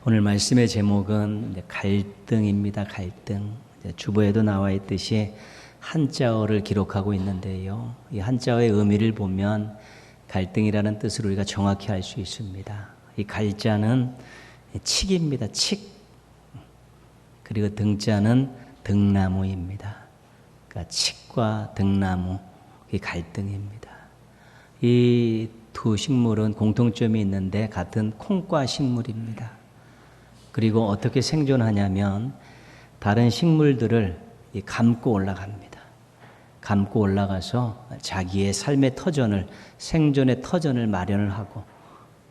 오늘 말씀의 제목은 갈등입니다. 갈등. 주보에도 나와 있듯이 한자어를 기록하고 있는데요. 이 한자어의 의미를 보면 갈등이라는 뜻을 우리가 정확히 알 수 있습니다. 이 갈자는 칡입니다. 칡. 그리고 등자는 등나무입니다. 그러니까 칡과 등나무, 이 갈등입니다. 이 두 식물은 공통점이 있는데 같은 콩과 식물입니다. 그리고 어떻게 생존하냐면 다른 식물들을 감고 올라갑니다. 감고 올라가서 자기의 삶의 터전을, 생존의 터전을 마련을 하고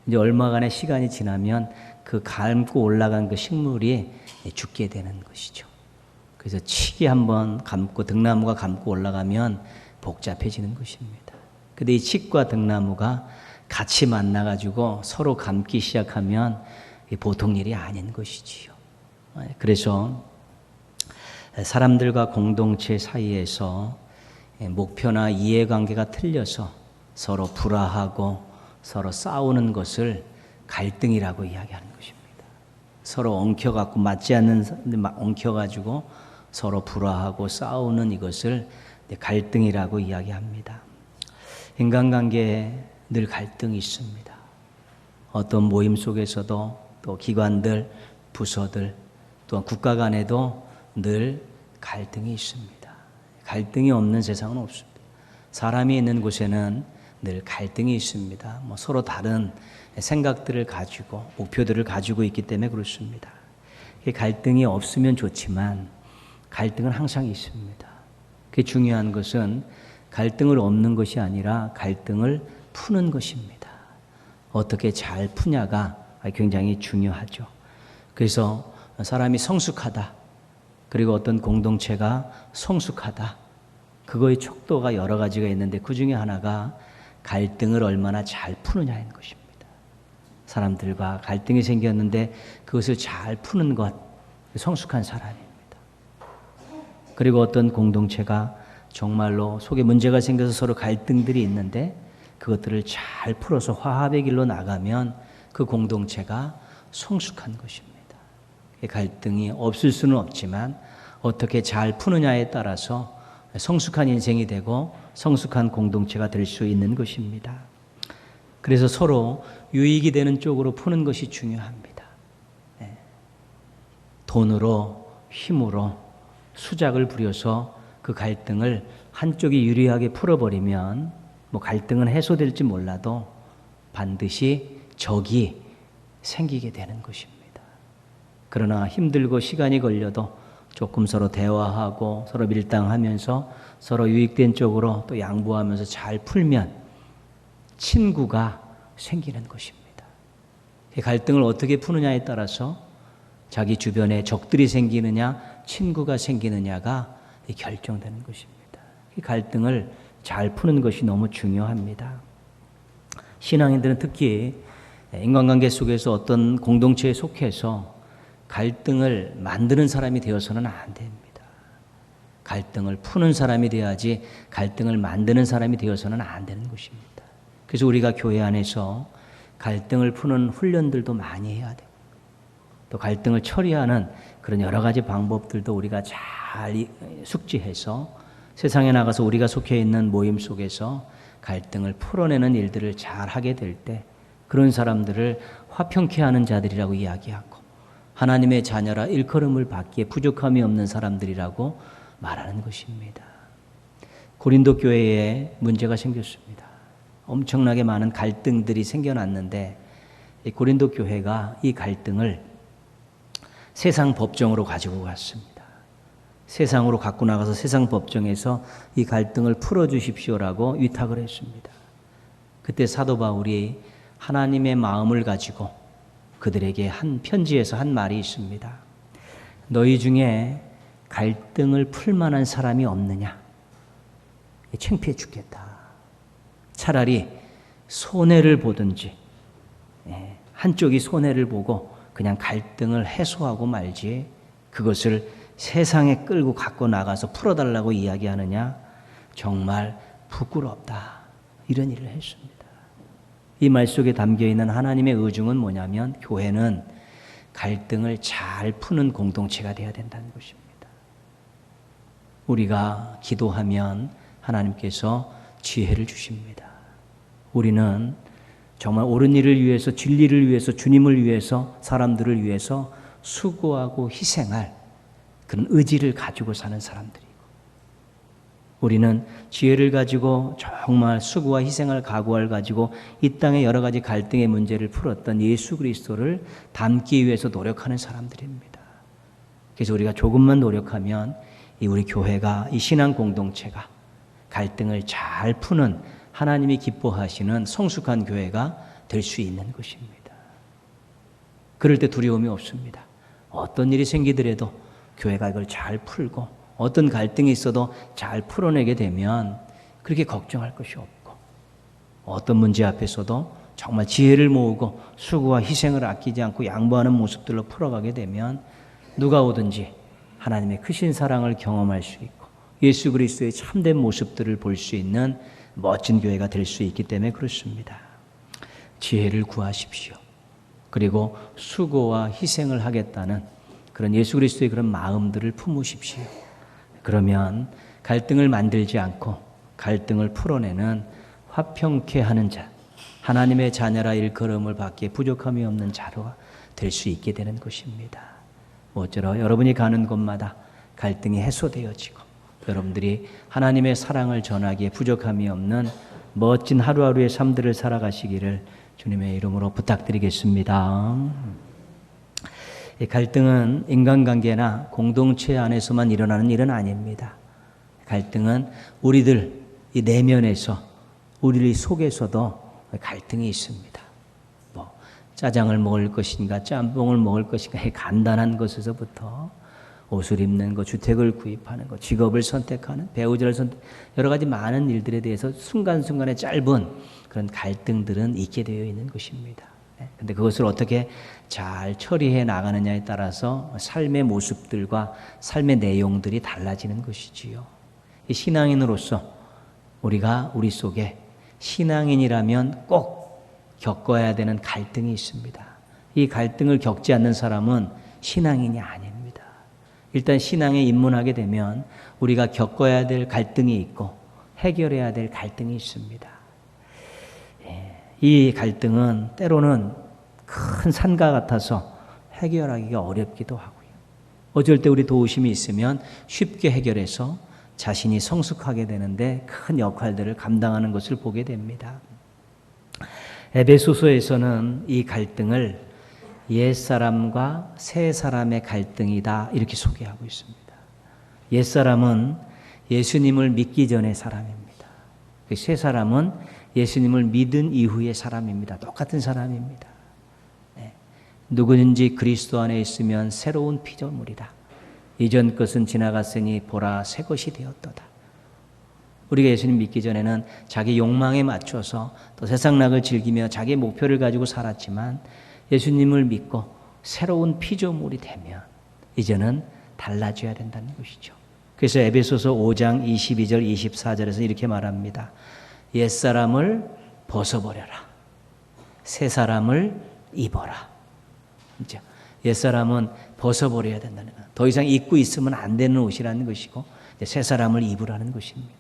이제 얼마간의 시간이 지나면 그 감고 올라간 그 식물이 죽게 되는 것이죠. 그래서 칡이 한번 감고 등나무가 감고 올라가면 복잡해지는 것입니다. 근데 이 칡과 등나무가 같이 만나가지고 서로 감기 시작하면 보통 일이 아닌 것이지요. 그래서 사람들과 공동체 사이에서 목표나 이해관계가 틀려서 서로 불화하고 서로 싸우는 것을 갈등이라고 이야기하는 것입니다. 서로 엉켜갖고 맞지 않는 엉켜가지고 서로 불화하고 싸우는 이것을 갈등이라고 이야기합니다. 인간관계에 늘 갈등이 있습니다. 어떤 모임 속에서도 또 기관들, 부서들, 또한 국가 간에도 늘 갈등이 있습니다. 갈등이 없는 세상은 없습니다. 사람이 있는 곳에는 늘 갈등이 있습니다. 서로 다른 생각들을 가지고 목표들을 가지고 있기 때문에 그렇습니다. 갈등이 없으면 좋지만 갈등은 항상 있습니다. 그게 중요한 것은 갈등을 없는 것이 아니라 갈등을 푸는 것입니다. 어떻게 잘 푸냐가 굉장히 중요하죠. 그래서 사람이 성숙하다, 그리고 어떤 공동체가 성숙하다, 그거의 척도가 여러 가지가 있는데 그 중에 하나가 갈등을 얼마나 잘 푸느냐인 것입니다. 사람들과 갈등이 생겼는데 그것을 잘 푸는 것, 성숙한 사람입니다. 그리고 어떤 공동체가 정말로 속에 문제가 생겨서 서로 갈등들이 있는데 그것들을 잘 풀어서 화합의 길로 나가면 그 공동체가 성숙한 것입니다. 갈등이 없을 수는 없지만 어떻게 잘 푸느냐에 따라서 성숙한 인생이 되고 성숙한 공동체가 될 수 있는 것입니다. 그래서 서로 유익이 되는 쪽으로 푸는 것이 중요합니다. 돈으로, 힘으로 수작을 부려서 그 갈등을 한쪽이 유리하게 풀어버리면 갈등은 해소될지 몰라도 반드시 적이 생기게 되는 것입니다. 그러나 힘들고 시간이 걸려도 조금 서로 대화하고 서로 밀당하면서 서로 유익된 쪽으로 또 양보하면서 잘 풀면 친구가 생기는 것입니다. 갈등을 어떻게 푸느냐에 따라서 자기 주변에 적들이 생기느냐 친구가 생기느냐가 결정되는 것입니다. 이 갈등을 잘 푸는 것이 너무 중요합니다. 신앙인들은 특히 인간관계 속에서 어떤 공동체에 속해서 갈등을 만드는 사람이 되어서는 안 됩니다. 갈등을 푸는 사람이 되어야지 갈등을 만드는 사람이 되어서는 안 되는 것입니다. 그래서 우리가 교회 안에서 갈등을 푸는 훈련들도 많이 해야 되고 또 갈등을 처리하는 그런 여러 가지 방법들도 우리가 잘 숙지해서 세상에 나가서 우리가 속해 있는 모임 속에서 갈등을 풀어내는 일들을 잘 하게 될 때 그런 사람들을 화평케 하는 자들이라고 이야기하고 하나님의 자녀라 일컬음을 받기에 부족함이 없는 사람들이라고 말하는 것입니다. 고린도 교회에 문제가 생겼습니다. 엄청나게 많은 갈등들이 생겨났는데 고린도 교회가 이 갈등을 세상 법정으로 가지고 갔습니다. 세상으로 갖고 나가서 세상 법정에서 이 갈등을 풀어주십시오라고 위탁을 했습니다. 그때 사도 바울이 하나님의 마음을 가지고 그들에게 한 편지에서 한 말이 있습니다. 너희 중에 갈등을 풀 만한 사람이 없느냐? 창피해 죽겠다. 차라리 손해를 보든지 한쪽이 손해를 보고 그냥 갈등을 해소하고 말지 그것을 세상에 끌고 갖고 나가서 풀어달라고 이야기하느냐? 정말 부끄럽다. 이런 일을 했습니다. 이 말 속에 담겨있는 하나님의 의중은 뭐냐면 교회는 갈등을 잘 푸는 공동체가 되어야 된다는 것입니다. 우리가 기도하면 하나님께서 지혜를 주십니다. 우리는 정말 옳은 일을 위해서, 진리를 위해서, 주님을 위해서, 사람들을 위해서 수고하고 희생할 그런 의지를 가지고 사는 사람들이고, 우리는 지혜를 가지고 정말 수고와 희생을 각오를 가지고 이 땅의 여러 가지 갈등의 문제를 풀었던 예수 그리스도를 닮기 위해서 노력하는 사람들입니다. 그래서 우리가 조금만 노력하면 이 우리 교회가, 이 신앙 공동체가 갈등을 잘 푸는 하나님이 기뻐하시는 성숙한 교회가 될 수 있는 것입니다. 그럴 때 두려움이 없습니다. 어떤 일이 생기더라도 교회가 이걸 잘 풀고 어떤 갈등이 있어도 잘 풀어내게 되면 그렇게 걱정할 것이 없고, 어떤 문제 앞에서도 정말 지혜를 모으고 수고와 희생을 아끼지 않고 양보하는 모습들로 풀어가게 되면 누가 오든지 하나님의 크신 사랑을 경험할 수 있고 예수 그리스도의 참된 모습들을 볼 수 있는 멋진 교회가 될 수 있기 때문에 그렇습니다. 지혜를 구하십시오. 그리고 수고와 희생을 하겠다는 그런 예수 그리스도의 그런 마음들을 품으십시오. 그러면 갈등을 만들지 않고 갈등을 풀어내는 화평케 하는 자, 하나님의 자녀라 일컬음을 받기에 부족함이 없는 자로가 될 수 있게 되는 것입니다. 모쪼록 여러분이 가는 곳마다 갈등이 해소되어지고 여러분들이 하나님의 사랑을 전하기에 부족함이 없는 멋진 하루하루의 삶들을 살아가시기를 주님의 이름으로 부탁드리겠습니다. 갈등은 인간관계나 공동체 안에서만 일어나는 일은 아닙니다. 갈등은 우리들 이 내면에서, 우리 속에서도 갈등이 있습니다. 짜장을 먹을 것인가 짬뽕을 먹을 것인가 간단한 것에서부터 옷을 입는 것, 주택을 구입하는 것, 직업을 선택하는, 배우자를 선택, 여러 가지 많은 일들에 대해서 순간순간의 짧은 그런 갈등들은 있게 되어 있는 것입니다. 근데 그것을 어떻게 잘 처리해 나가느냐에 따라서 삶의 모습들과 삶의 내용들이 달라지는 것이지요. 이 신앙인으로서 우리가 우리 속에 신앙인이라면 꼭 겪어야 되는 갈등이 있습니다. 이 갈등을 겪지 않는 사람은 신앙인이 아닙니다. 일단 신앙에 입문하게 되면 우리가 겪어야 될 갈등이 있고 해결해야 될 갈등이 있습니다. 이 갈등은 때로는 큰 산과 같아서 해결하기가 어렵기도 하고요. 어쩔 때 우리 도우심이 있으면 쉽게 해결해서 자신이 성숙하게 되는데 큰 역할들을 감당하는 것을 보게 됩니다. 에베소서에서는 이 갈등을 옛사람과 새사람의 갈등이다 이렇게 소개하고 있습니다. 옛사람은 예수님을 믿기 전의 사람입니다. 새사람은 예수님을 믿은 이후의 사람입니다. 똑같은 사람입니다. 누구든지 그리스도 안에 있으면 새로운 피조물이다. 이전 것은 지나갔으니 보라 새 것이 되었도다. 우리가 예수님 믿기 전에는 자기 욕망에 맞춰서 또 세상락을 즐기며 자기 목표를 가지고 살았지만 예수님을 믿고 새로운 피조물이 되면 이제는 달라져야 된다는 것이죠. 그래서 에베소서 5장 22절 24절에서 이렇게 말합니다. 옛사람을 벗어버려라. 새사람을 입어라. 그렇죠? 옛사람은 벗어버려야 된다는 것. 더 이상 입고 있으면 안 되는 옷이라는 것이고 새사람을 입으라는 것입니다.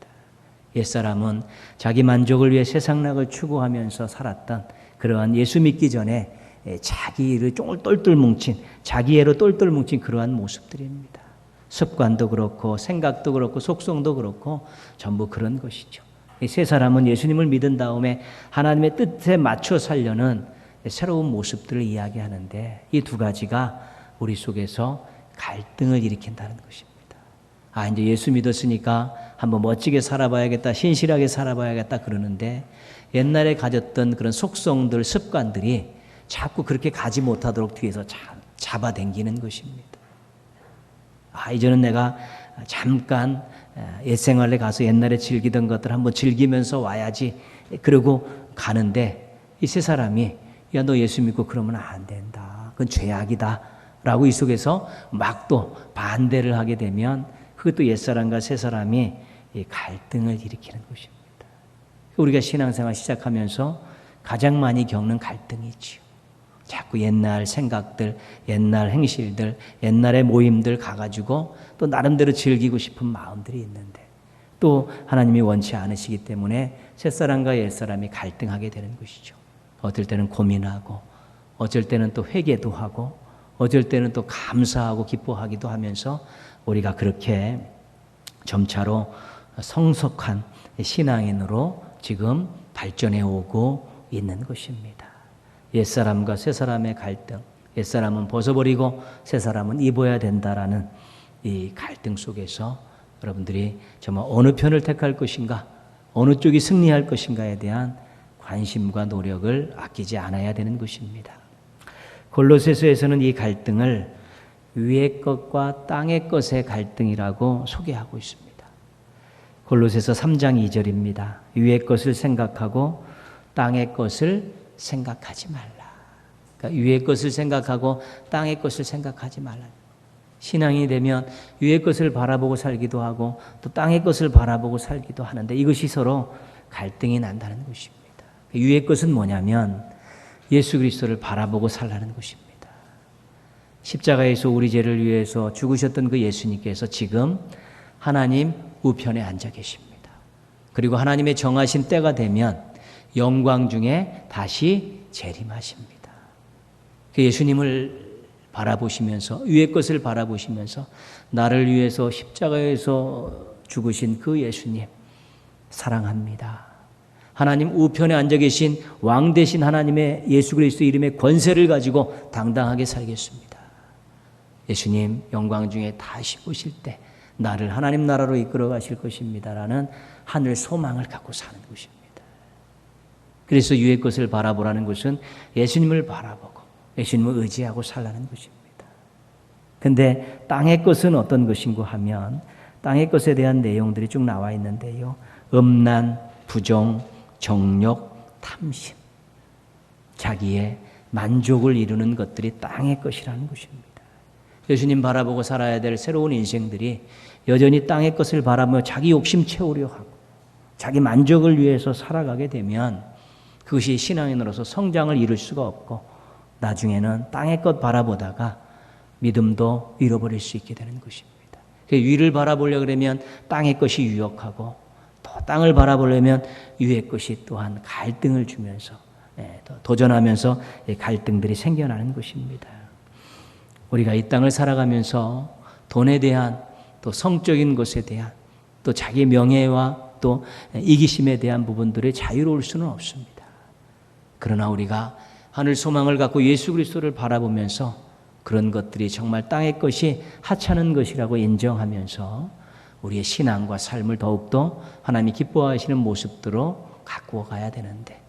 옛사람은 자기 만족을 위해 세상락을 추구하면서 살았던 그러한 예수 믿기 전에 자기를 똘똘 뭉친, 자기애로 똘똘 뭉친 그러한 모습들입니다. 습관도 그렇고 생각도 그렇고 속성도 그렇고 전부 그런 것이죠. 이 세 사람은 예수님을 믿은 다음에 하나님의 뜻에 맞춰 살려는 새로운 모습들을 이야기하는데 이 두 가지가 우리 속에서 갈등을 일으킨다는 것입니다. 이제 예수 믿었으니까 한번 멋지게 살아봐야겠다, 신실하게 살아봐야겠다 그러는데 옛날에 가졌던 그런 속성들, 습관들이 자꾸 그렇게 가지 못하도록 뒤에서 잡아당기는 것입니다. 이제는 내가 잠깐 옛생활에 가서 옛날에 즐기던 것들 한번 즐기면서 와야지 그러고 가는데 이 세 사람이 야, 너 예수 믿고 그러면 안 된다. 그건 죄악이다. 라고 이 속에서 막 또 반대를 하게 되면 그것도 옛사람과 새사람이 갈등을 일으키는 것입니다. 우리가 신앙생활 시작하면서 가장 많이 겪는 갈등이 있지요. 자꾸 옛날 생각들, 옛날 행실들, 옛날의 모임들 가가지고 또 나름대로 즐기고 싶은 마음들이 있는데 또 하나님이 원치 않으시기 때문에 새사람과 옛사람이 갈등하게 되는 것이죠. 어떨 때는 고민하고 어쩔 때는 또 회개도 하고 어쩔 때는 또 감사하고 기뻐하기도 하면서 우리가 그렇게 점차로 성숙한 신앙인으로 지금 발전해 오고 있는 것입니다. 옛사람과 새사람의 갈등, 옛사람은 벗어버리고 새사람은 입어야 된다라는 이 갈등 속에서 여러분들이 정말 어느 편을 택할 것인가, 어느 쪽이 승리할 것인가에 대한 관심과 노력을 아끼지 않아야 되는 것입니다. 골로새서에서는 이 갈등을 위의 것과 땅의 것의 갈등이라고 소개하고 있습니다. 골로새서 3장 2절입니다. 위의 것을 생각하고 땅의 것을 생각하지 말라. 그러니까 위의 것을 생각하고 땅의 것을 생각하지 말라. 신앙이 되면 위의 것을 바라보고 살기도 하고 또 땅의 것을 바라보고 살기도 하는데 이것이 서로 갈등이 난다는 것입니다. 위의 것은 뭐냐면 예수 그리스도를 바라보고 살라는 것입니다. 십자가에서 우리 죄를 위해서 죽으셨던 그 예수님께서 지금 하나님 우편에 앉아 계십니다. 그리고 하나님의 정하신 때가 되면 영광 중에 다시 재림하십니다. 그 예수님을 바라보시면서 위의 것을 바라보시면서 나를 위해서 십자가에서 죽으신 그 예수님 사랑합니다. 하나님 우편에 앉아 계신 왕 되신 하나님의 예수 그리스도 이름의 권세를 가지고 당당하게 살겠습니다. 예수님 영광 중에 다시 오실 때 나를 하나님 나라로 이끌어 가실 것입니다라는 하늘 소망을 갖고 사는 것입니다. 그래서 위의 것을 바라보라는 것은 예수님을 바라보고 예수님을 의지하고 살라는 것입니다. 근데 땅의 것은 어떤 것인고 하면 땅의 것에 대한 내용들이 쭉 나와 있는데요. 음란, 부정, 정욕, 탐심, 자기의 만족을 이루는 것들이 땅의 것이라는 것입니다. 예수님 바라보고 살아야 될 새로운 인생들이 여전히 땅의 것을 바라보며 자기 욕심 채우려 하고 자기 만족을 위해서 살아가게 되면 그것이 신앙인으로서 성장을 이룰 수가 없고 나중에는 땅의 것 바라보다가 믿음도 잃어버릴 수 있게 되는 것입니다. 위를 바라보려고 그러면 땅의 것이 유혹하고 또 땅을 바라보려면 위의 것이 또한 갈등을 주면서 도전하면서 갈등들이 생겨나는 것입니다. 우리가 이 땅을 살아가면서 돈에 대한 또 성적인 것에 대한 또 자기 명예와 또 이기심에 대한 부분들이 자유로울 수는 없습니다. 그러나 우리가 하늘 소망을 갖고 예수 그리스도를 바라보면서 그런 것들이 정말 땅의 것이 하찮은 것이라고 인정하면서 우리의 신앙과 삶을 더욱더 하나님이 기뻐하시는 모습들로 가꾸어 가야 되는데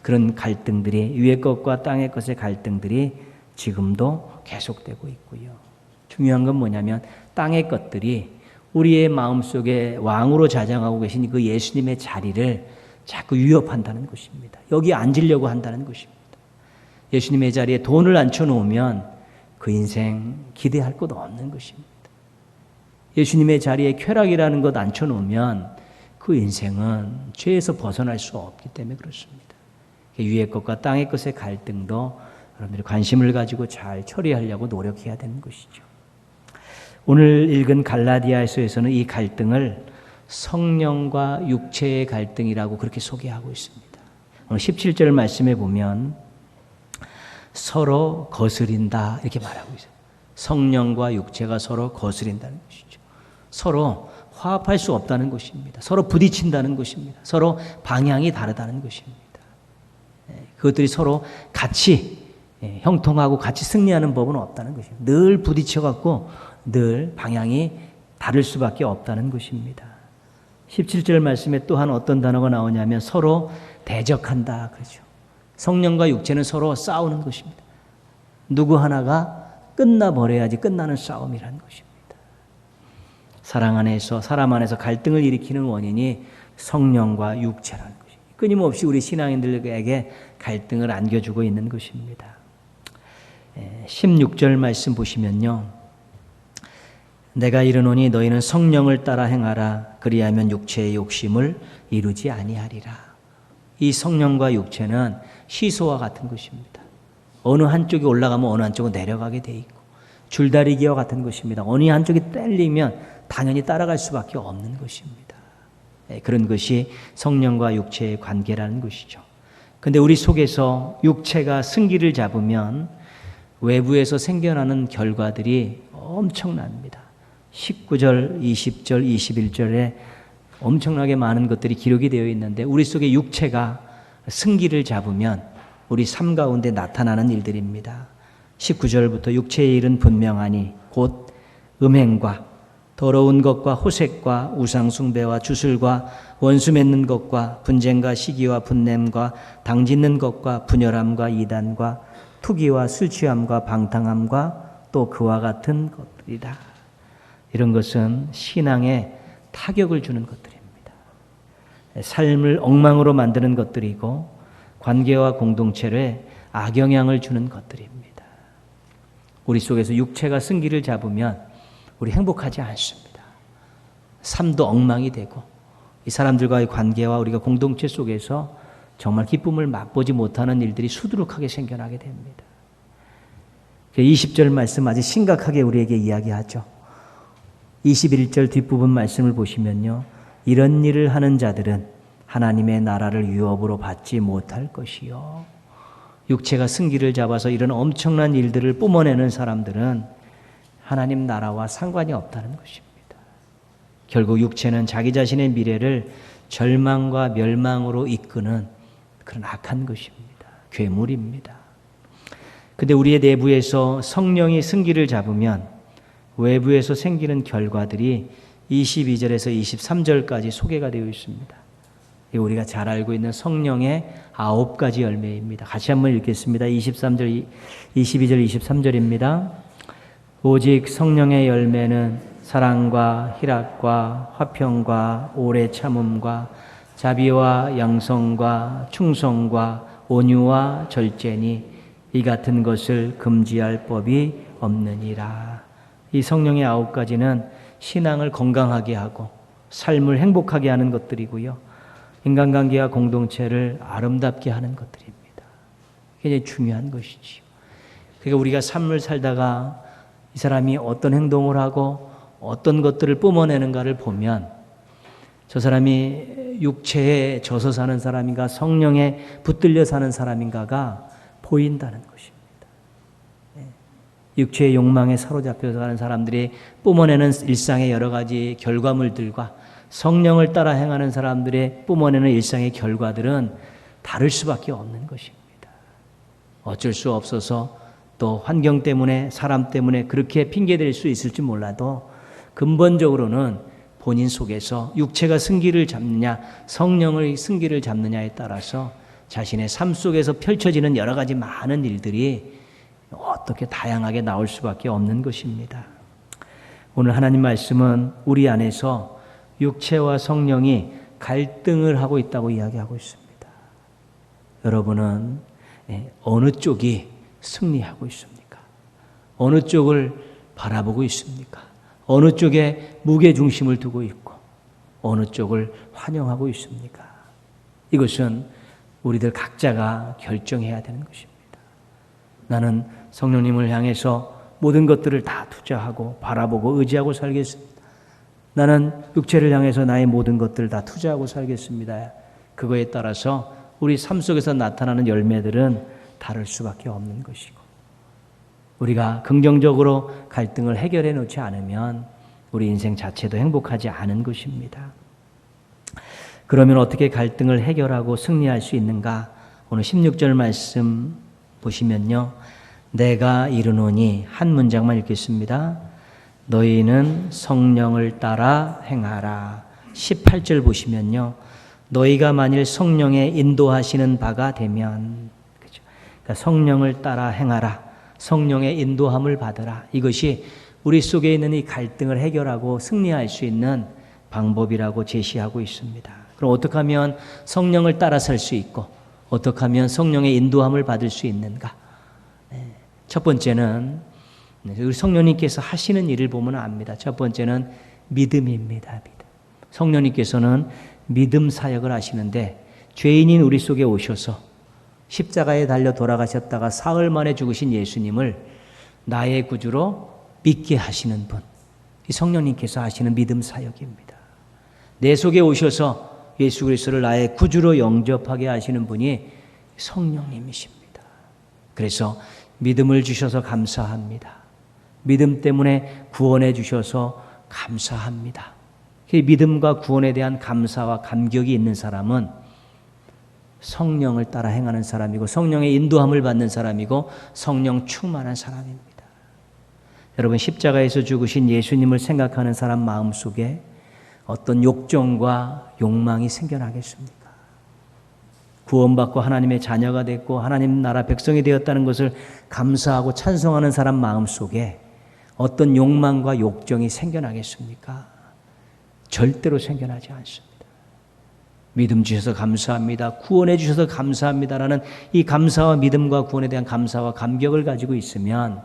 그런 갈등들이 위의 것과 땅의 것의 갈등들이 지금도 계속되고 있고요. 중요한 건 뭐냐면 땅의 것들이 우리의 마음속에 왕으로 자장하고 계신 그 예수님의 자리를 자꾸 위협한다는 것입니다. 여기 앉으려고 한다는 것입니다. 예수님의 자리에 돈을 앉혀놓으면 그 인생 기대할 것 없는 것입니다. 예수님의 자리에 쾌락이라는 것 앉혀놓으면 그 인생은 죄에서 벗어날 수 없기 때문에 그렇습니다. 위의 것과 땅의 것의 갈등도 여러분들이 관심을 가지고 잘 처리하려고 노력해야 되는 것이죠. 오늘 읽은 갈라디아서에서는 이 갈등을 성령과 육체의 갈등이라고 그렇게 소개하고 있습니다. 오늘 17절 말씀에 보면 서로 거스린다 이렇게 말하고 있어요. 성령과 육체가 서로 거스린다는 것이죠. 서로 화합할 수 없다는 것입니다. 서로 부딪힌다는 것입니다. 서로 방향이 다르다는 것입니다. 그것들이 서로 같이 형통하고 같이 승리하는 법은 없다는 것입니다. 늘 부딪혀갖고 늘 방향이 다를 수밖에 없다는 것입니다. 17절 말씀에 또한 어떤 단어가 나오냐면 서로 대적한다 그러죠. 성령과 육체는 서로 싸우는 것입니다. 누구 하나가 끝나버려야지 끝나는 싸움이라는 것입니다. 사랑 안에서 사람 안에서 갈등을 일으키는 원인이 성령과 육체라는 것입니다. 끊임없이 우리 신앙인들에게 갈등을 안겨주고 있는 것입니다. 16절 말씀 보시면요. 내가 이르노니 너희는 성령을 따라 행하라. 그리하면 육체의 욕심을 이루지 아니하리라. 이 성령과 육체는 시소와 같은 것입니다. 어느 한쪽이 올라가면 어느 한쪽은 내려가게 돼 있고 줄다리기와 같은 것입니다. 어느 한쪽이 딸리면 당연히 따라갈 수밖에 없는 것입니다. 그런 것이 성령과 육체의 관계라는 것이죠. 근데 우리 속에서 육체가 승기를 잡으면 외부에서 생겨나는 결과들이 엄청납니다. 19절, 20절, 21절에 엄청나게 많은 것들이 기록이 되어 있는데 우리 속에 육체가 승기를 잡으면 우리 삶 가운데 나타나는 일들입니다. 19절부터 육체의 일은 분명하니 곧 음행과 더러운 것과 호색과 우상숭배와 주술과 원수 맺는 것과 분쟁과 시기와 분냄과 당짓는 것과 분열함과 이단과 투기와 술 취함과 방탕함과 또 그와 같은 것들이다. 이런 것은 신앙에 타격을 주는 것들입니다. 삶을 엉망으로 만드는 것들이고 관계와 공동체에 악영향을 주는 것들입니다. 우리 속에서 육체가 승기를 잡으면 우리 행복하지 않습니다. 삶도 엉망이 되고 이 사람들과의 관계와 우리가 공동체 속에서 정말 기쁨을 맛보지 못하는 일들이 수두룩하게 생겨나게 됩니다. 20절 말씀 아주 심각하게 우리에게 이야기하죠. 21절 뒷부분 말씀을 보시면요. 이런 일을 하는 자들은 하나님의 나라를 유업으로 받지 못할 것이요. 육체가 승기를 잡아서 이런 엄청난 일들을 뿜어내는 사람들은 하나님 나라와 상관이 없다는 것입니다. 결국 육체는 자기 자신의 미래를 절망과 멸망으로 이끄는 그런 악한 것입니다. 괴물입니다. 근데 우리의 내부에서 성령이 승기를 잡으면 외부에서 생기는 결과들이 22절에서 23절까지 소개가 되어 있습니다. 우리가 잘 알고 있는 성령의 9가지 열매입니다. 같이 한번 읽겠습니다. 23절, 22절, 23절입니다. 오직 성령의 열매는 사랑과 희락과 화평과 오래 참음과 자비와 양성과 충성과 온유와 절제니 이 같은 것을 금지할 법이 없느니라. 이 성령의 9가지는 신앙을 건강하게 하고 삶을 행복하게 하는 것들이고요. 인간관계와 공동체를 아름답게 하는 것들입니다. 굉장히 중요한 것이지요. 그러니까 우리가 삶을 살다가 이 사람이 어떤 행동을 하고 어떤 것들을 뿜어내는가를 보면 저 사람이 육체에 져서 사는 사람인가 성령에 붙들려 사는 사람인가가 보인다는 것입니다. 육체의 욕망에 사로잡혀서 가는 사람들이 뿜어내는 일상의 여러 가지 결과물들과 성령을 따라 행하는 사람들의 뿜어내는 일상의 결과들은 다를 수밖에 없는 것입니다. 어쩔 수 없어서 또 환경 때문에 사람 때문에 그렇게 핑계댈 수 있을지 몰라도 근본적으로는 본인 속에서 육체가 승기를 잡느냐 성령의 승기를 잡느냐에 따라서 자신의 삶 속에서 펼쳐지는 여러 가지 많은 일들이 어떻게 다양하게 나올 수밖에 없는 것입니다. 오늘 하나님 말씀은 우리 안에서 육체와 성령이 갈등을 하고 있다고 이야기하고 있습니다. 여러분은 어느 쪽이 승리하고 있습니까? 어느 쪽을 바라보고 있습니까? 어느 쪽에 무게중심을 두고 있고 어느 쪽을 환영하고 있습니까? 이것은 우리들 각자가 결정해야 되는 것입니다. 나는 성령님을 향해서 모든 것들을 다 투자하고 바라보고 의지하고 살겠습니다. 나는 육체를 향해서 나의 모든 것들을 다 투자하고 살겠습니다. 그거에 따라서 우리 삶 속에서 나타나는 열매들은 다를 수밖에 없는 것이고 우리가 긍정적으로 갈등을 해결해 놓지 않으면 우리 인생 자체도 행복하지 않은 것입니다. 그러면 어떻게 갈등을 해결하고 승리할 수 있는가? 오늘 16절 말씀 보시면요. 내가 이르노니 한 문장만 읽겠습니다. 너희는 성령을 따라 행하라. 18절 보시면요. 너희가 만일 성령의 인도하시는 바가 되면 그렇죠? 그러니까 성령을 따라 행하라. 성령의 인도함을 받으라. 이것이 우리 속에 있는 이 갈등을 해결하고 승리할 수 있는 방법이라고 제시하고 있습니다. 그럼 어떻게 하면 성령을 따라 살 수 있고 어떻게 하면 성령의 인도함을 받을 수 있는가? 첫 번째는 우리 성령님께서 하시는 일을 보면 압니다. 첫 번째는 믿음입니다. 믿음. 성령님께서는 믿음 사역을 하시는데 죄인인 우리 속에 오셔서 십자가에 달려 돌아가셨다가 사흘 만에 죽으신 예수님을 나의 구주로 믿게 하시는 분, 이 성령님께서 하시는 믿음 사역입니다. 내 속에 오셔서 예수 그리스도를 나의 구주로 영접하게 하시는 분이 성령님이십니다. 그래서 믿음을 주셔서 감사합니다. 믿음 때문에 구원해 주셔서 감사합니다. 믿음과 구원에 대한 감사와 감격이 있는 사람은 성령을 따라 행하는 사람이고 성령의 인도함을 받는 사람이고 성령 충만한 사람입니다. 여러분, 십자가에서 죽으신 예수님을 생각하는 사람 마음속에 어떤 욕정과 욕망이 생겨나겠습니까? 구원받고 하나님의 자녀가 됐고 하나님 나라 백성이 되었다는 것을 감사하고 찬송하는 사람 마음속에 어떤 욕망과 욕정이 생겨나겠습니까? 절대로 생겨나지 않습니다. 믿음 주셔서 감사합니다. 구원해 주셔서 감사합니다라는 이 감사와 믿음과 구원에 대한 감사와 감격을 가지고 있으면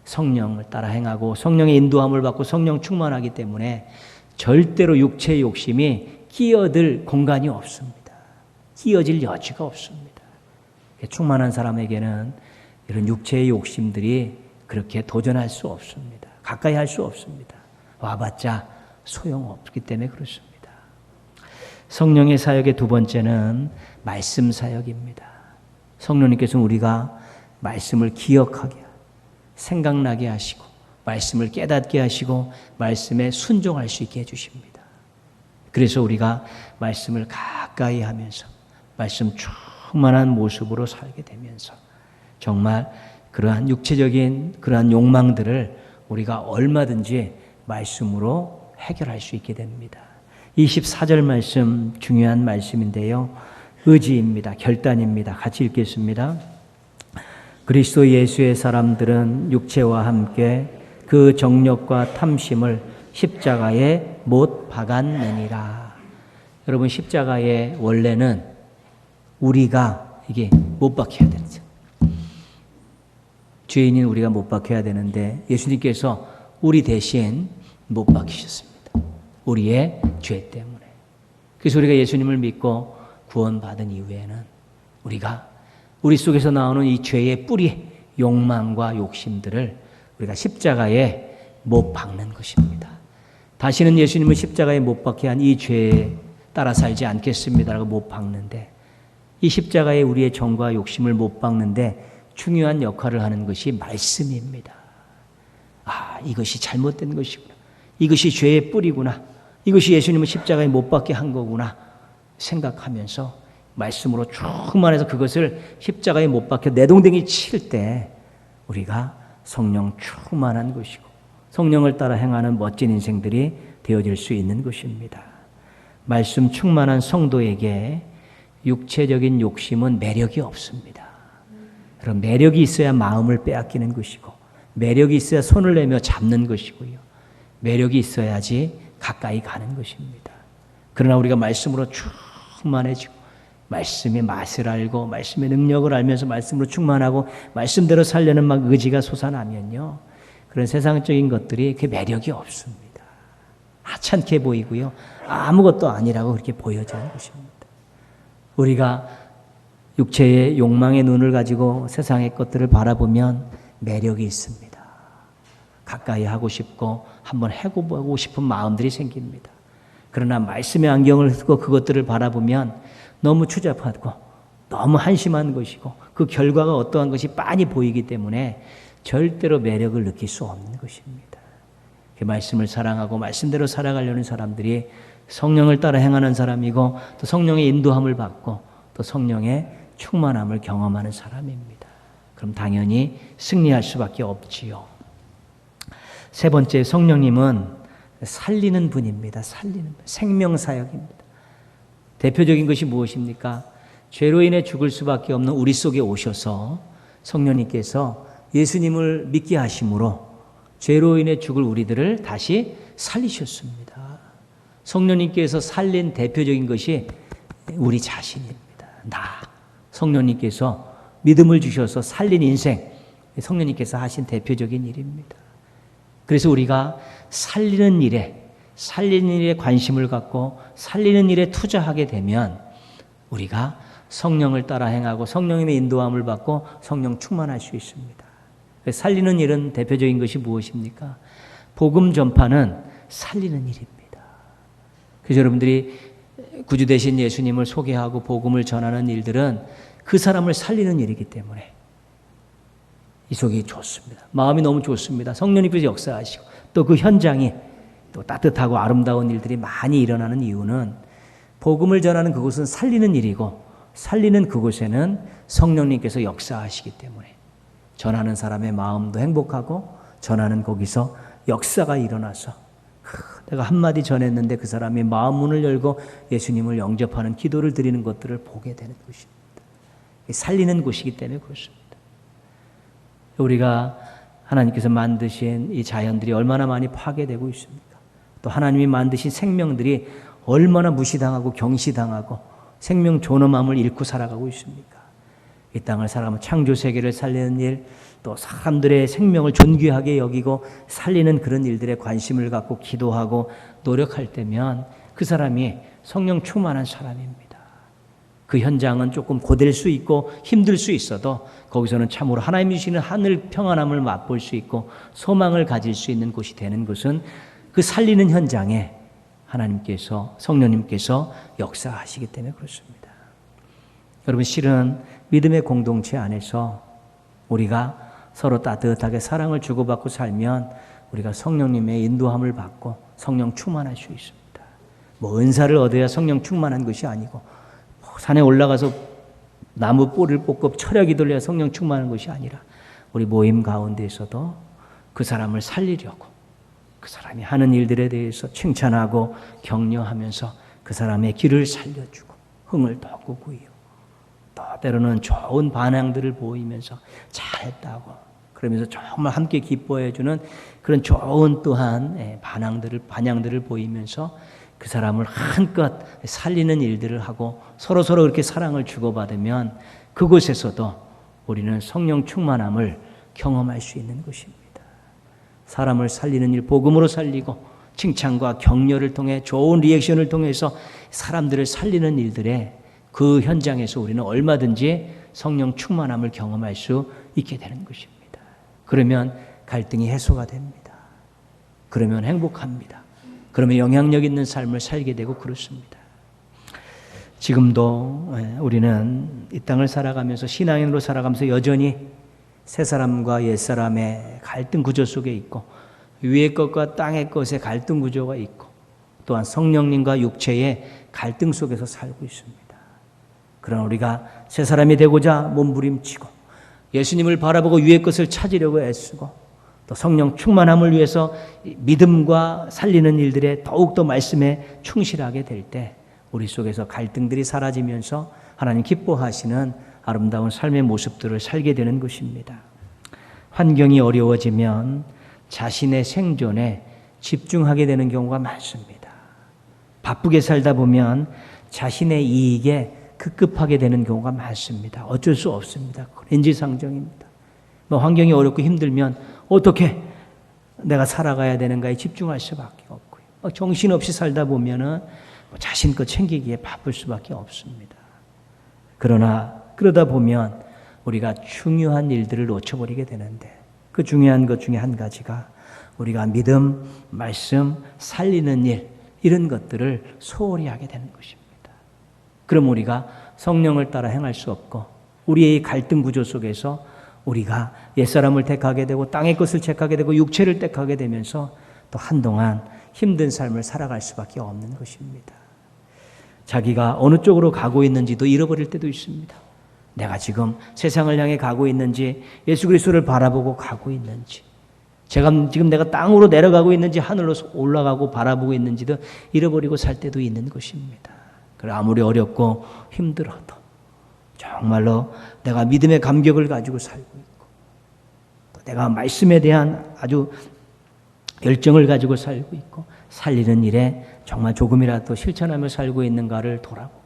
성령을 따라 행하고 성령의 인도함을 받고 성령 충만하기 때문에 절대로 육체의 욕심이 끼어들 공간이 없습니다. 끼어질 여지가 없습니다. 충만한 사람에게는 이런 육체의 욕심들이 그렇게 도전할 수 없습니다. 가까이 할 수 없습니다. 와봤자 소용없기 때문에 그렇습니다. 성령의 사역의 두 번째는 말씀 사역입니다. 성령님께서는 우리가 말씀을 기억하게, 생각나게 하시고 말씀을 깨닫게 하시고 말씀에 순종할 수 있게 해주십니다. 그래서 우리가 말씀을 가까이 하면서 말씀 충만한 모습으로 살게 되면서 정말 그러한 육체적인 그러한 욕망들을 우리가 얼마든지 말씀으로 해결할 수 있게 됩니다. 24절 말씀 중요한 말씀인데요. 의지입니다. 결단입니다. 같이 읽겠습니다. 그리스도 예수의 사람들은 육체와 함께 그 정욕과 탐심을 십자가에 못 박았느니라. 여러분, 십자가에 원래는 우리가 이게 못 박혀야 되죠. 죄인인 우리가 못 박혀야 되는데 예수님께서 우리 대신 못 박히셨습니다. 우리의 죄 때문에. 그래서 우리가 예수님을 믿고 구원받은 이후에는 우리가 우리 속에서 나오는 이 죄의 뿌리, 욕망과 욕심들을 우리가 십자가에 못 박는 것입니다. 다시는 예수님을 십자가에 못 박게 한 이 죄에 따라 살지 않겠습니다라고 못 박는데, 이 십자가에 우리의 정과 욕심을 못 박는데 중요한 역할을 하는 것이 말씀입니다. 아, 이것이 잘못된 것이구나. 이것이 죄의 뿌리구나. 이것이 예수님을 십자가에 못 박게 한 거구나 생각하면서 말씀으로 충만해서 그것을 십자가에 못 박혀 내동댕이 칠 때 우리가 성령 충만한 것이고 성령을 따라 행하는 멋진 인생들이 되어질 수 있는 것입니다. 말씀 충만한 성도에게 육체적인 욕심은 매력이 없습니다. 그럼 매력이 있어야 마음을 빼앗기는 것이고 매력이 있어야 손을 내며 잡는 것이고요. 매력이 있어야지 가까이 가는 것입니다. 그러나 우리가 말씀으로 충만해지고 말씀의 맛을 알고 말씀의 능력을 알면서 말씀으로 충만하고 말씀대로 살려는 막 의지가 솟아나면요, 그런 세상적인 것들이 그 매력이 없습니다. 하찮게 보이고요, 아무것도 아니라고 그렇게 보여지는 것입니다. 우리가 육체의 욕망의 눈을 가지고 세상의 것들을 바라보면 매력이 있습니다. 가까이 하고 싶고 한번 해보고 싶은 마음들이 생깁니다. 그러나 말씀의 안경을 쓰고 그것들을 바라보면 너무 추잡하고 너무 한심한 것이고 그 결과가 어떠한 것이 빤히 보이기 때문에 절대로 매력을 느낄 수 없는 것입니다. 그 말씀을 사랑하고 말씀대로 살아가려는 사람들이 성령을 따라 행하는 사람이고 또 성령의 인도함을 받고 또 성령의 충만함을 경험하는 사람입니다. 그럼 당연히 승리할 수밖에 없지요. 세 번째, 성령님은 살리는 분입니다. 살리는 분, 생명사역입니다. 대표적인 것이 무엇입니까? 죄로 인해 죽을 수밖에 없는 우리 속에 오셔서 성령님께서 예수님을 믿게 하심으로 죄로 인해 죽을 우리들을 다시 살리셨습니다. 성령님께서 살린 대표적인 것이 우리 자신입니다. 성령님께서 믿음을 주셔서 살린 인생, 성령님께서 하신 대표적인 일입니다. 그래서 우리가 살리는 일에 관심을 갖고 살리는 일에 투자하게 되면 우리가 성령을 따라 행하고 성령님의 인도함을 받고 성령 충만할 수 있습니다. 살리는 일은 대표적인 것이 무엇입니까? 복음 전파는 살리는 일입니다. 그래서 여러분들이 구주 되신 예수님을 소개하고 복음을 전하는 일들은 그 사람을 살리는 일이기 때문에 이 속이 좋습니다. 마음이 너무 좋습니다. 성령님께서 역사하시고 또 그 현장이 또 따뜻하고 아름다운 일들이 많이 일어나는 이유는 복음을 전하는 그곳은 살리는 일이고 살리는 그곳에는 성령님께서 역사하시기 때문에 전하는 사람의 마음도 행복하고 전하는 거기서 역사가 일어나서 내가 한마디 전했는데 그 사람이 마음 문을 열고 예수님을 영접하는 기도를 드리는 것들을 보게 되는 것입니다. 살리는 곳이기 때문에 그렇습니다. 우리가 하나님께서 만드신 이 자연들이 얼마나 많이 파괴되고 있습니까? 또 하나님이 만드신 생명들이 얼마나 무시당하고 경시당하고 생명 존엄함을 잃고 살아가고 있습니까? 이 땅을 살아가면 창조 세계를 살리는 일, 또 사람들의 생명을 존귀하게 여기고 살리는 그런 일들에 관심을 갖고 기도하고 노력할 때면 그 사람이 성령 충만한 사람입니다. 그 현장은 조금 고될 수 있고 힘들 수 있어도 거기서는 참으로 하나님이 주시는 하늘 평안함을 맛볼 수 있고 소망을 가질 수 있는 곳이 되는 것은 그 살리는 현장에 하나님께서 성령님께서 역사하시기 때문에 그렇습니다. 여러분, 실은 믿음의 공동체 안에서 우리가 서로 따뜻하게 사랑을 주고받고 살면 우리가 성령님의 인도함을 받고 성령 충만할 수 있습니다. 뭐 은사를 얻어야 성령 충만한 것이 아니고 산에 올라가서 나무 뿔을 뽑고 철야기 돌려야 성령 충만한 것이 아니라 우리 모임 가운데에서도 그 사람을 살리려고 그 사람이 하는 일들에 대해서 칭찬하고 격려하면서 그 사람의 길을 살려주고 흥을 돋구고요. 또 때로는 좋은 반향들을 보이면서 잘했다고 그러면서 정말 함께 기뻐해주는 그런 좋은 또한 반향들을 보이면서 그 사람을 한껏 살리는 일들을 하고 서로 그렇게 사랑을 주고받으면 그곳에서도 우리는 성령 충만함을 경험할 수 있는 것입니다. 사람을 살리는 일, 복음으로 살리고 칭찬과 격려를 통해 좋은 리액션을 통해서 사람들을 살리는 일들에 그 현장에서 우리는 얼마든지 성령 충만함을 경험할 수 있게 되는 것입니다. 그러면 갈등이 해소가 됩니다. 그러면 행복합니다. 그러면 영향력 있는 삶을 살게 되고 그렇습니다. 지금도 우리는 이 땅을 살아가면서 신앙인으로 살아가면서 여전히 새 사람과 옛 사람의 갈등 구조 속에 있고 위의 것과 땅의 것의 갈등 구조가 있고 또한 성령님과 육체의 갈등 속에서 살고 있습니다. 그러나 우리가 새 사람이 되고자 몸부림치고 예수님을 바라보고 위의 것을 찾으려고 애쓰고 또 성령 충만함을 위해서 믿음과 살리는 일들에 더욱더 말씀에 충실하게 될 때 우리 속에서 갈등들이 사라지면서 하나님 기뻐하시는 아름다운 삶의 모습들을 살게 되는 것입니다. 환경이 어려워지면 자신의 생존에 집중하게 되는 경우가 많습니다. 바쁘게 살다 보면 자신의 이익에 급급하게 되는 경우가 많습니다. 어쩔 수 없습니다. 인지상정입니다. 환경이 어렵고 힘들면 어떻게 내가 살아가야 되는가에 집중할 수밖에 없고요. 정신없이 살다 보면은 자신껏 챙기기에 바쁠 수밖에 없습니다. 그러다 보면 우리가 중요한 일들을 놓쳐버리게 되는데 그 중요한 것 중에 한 가지가 우리가 믿음, 말씀, 살리는 일 이런 것들을 소홀히 하게 되는 것입니다. 그럼 우리가 성령을 따라 행할 수 없고 우리의 갈등 구조 속에서 우리가 옛사람을 택하게 되고 땅의 것을 택하게 되고 육체를 택하게 되면서 또 한동안 힘든 삶을 살아갈 수밖에 없는 것입니다. 자기가 어느 쪽으로 가고 있는지도 잃어버릴 때도 있습니다. 내가 지금 세상을 향해 가고 있는지 예수 그리스도를 바라보고 가고 있는지 지금 내가 땅으로 내려가고 있는지 하늘로 올라가고 바라보고 있는지도 잃어버리고 살 때도 있는 것입니다. 그래 아무리 어렵고 힘들어도 정말로 내가 믿음의 감격을 가지고 살고 있고 또 내가 말씀에 대한 아주 열정을 가지고 살고 있고 살리는 일에 정말 조금이라도 실천하며 살고 있는가를 돌아보고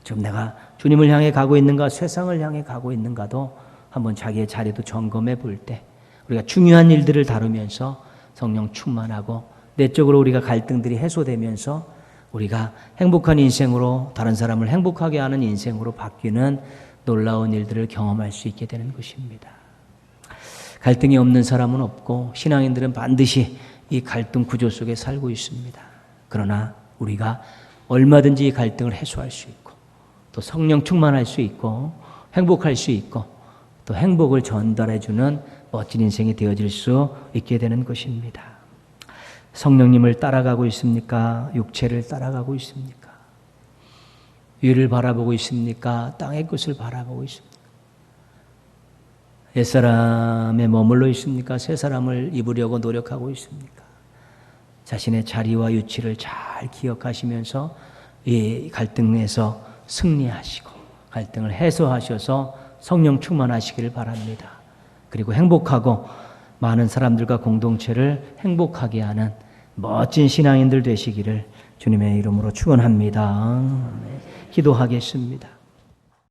지금 내가 주님을 향해 가고 있는가 세상을 향해 가고 있는가도 한번 자기의 자리도 점검해 볼 때 우리가 중요한 일들을 다루면서 성령 충만하고 내적으로 우리가 갈등들이 해소되면서 우리가 행복한 인생으로 다른 사람을 행복하게 하는 인생으로 바뀌는 놀라운 일들을 경험할 수 있게 되는 것입니다. 갈등이 없는 사람은 없고 신앙인들은 반드시 이 갈등 구조 속에 살고 있습니다. 그러나 우리가 얼마든지 이 갈등을 해소할 수 있고 또 성령 충만할 수 있고 행복할 수 있고 또 행복을 전달해주는 멋진 인생이 되어질 수 있게 되는 것입니다. 성령님을 따라가고 있습니까? 육체를 따라가고 있습니까? 위를 바라보고 있습니까? 땅의 것을 바라보고 있습니까? 옛사람에 머물러 있습니까? 새사람을 입으려고 노력하고 있습니까? 자신의 자리와 위치를 잘 기억하시면서 이 갈등에서 승리하시고 갈등을 해소하셔서 성령 충만하시기를 바랍니다. 그리고 행복하고 많은 사람들과 공동체를 행복하게 하는 멋진 신앙인들 되시기를 주님의 이름으로 축원합니다. 기도하겠습니다.